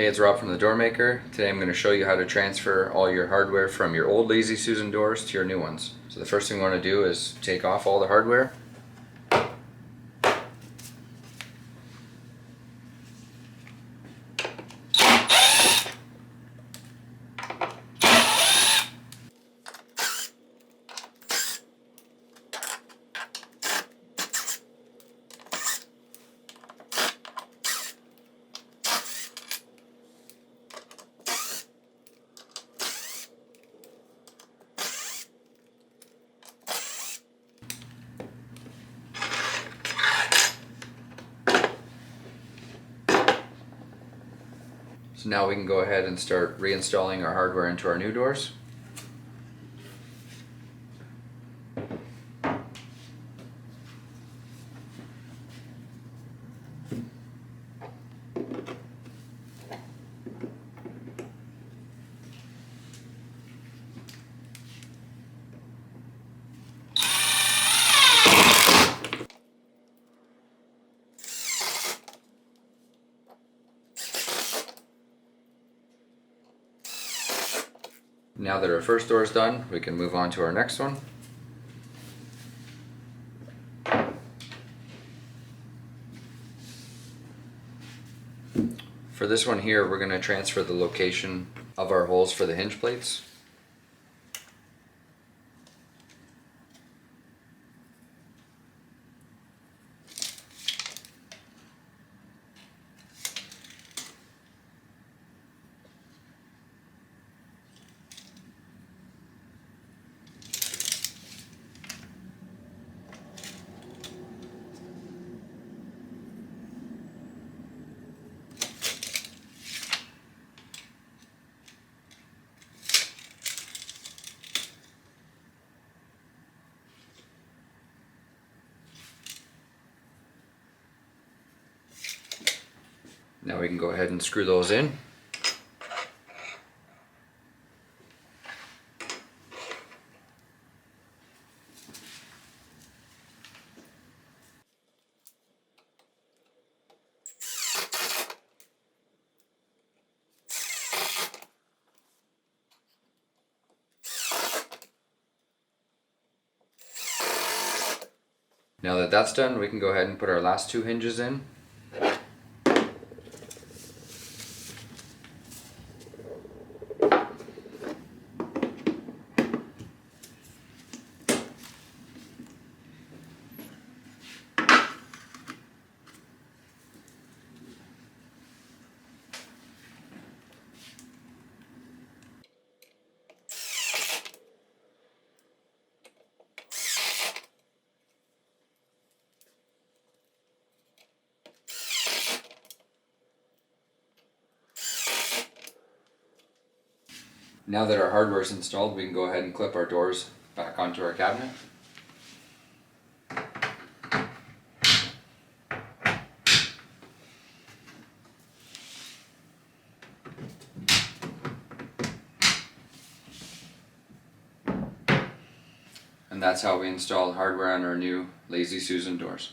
Hey, it's Rob from the Door Maker. Today I'm going to show you how to transfer all your hardware from your old Lazy Susan doors to your new ones. So the first thing we want to do is take off all the hardware. So now we can go ahead and start reinstalling our hardware into our new doors. Now that our first door is done, we can move on to our next one. For this one here, we're going to transfer the location of our holes for the hinge plates. Now we can go ahead and screw those in. Now that that's done, we can go ahead and put our last two hinges in. Now that our hardware is installed, we can go ahead and clip our doors back onto our cabinet. And that's how we install hardware on our new Lazy Susan doors.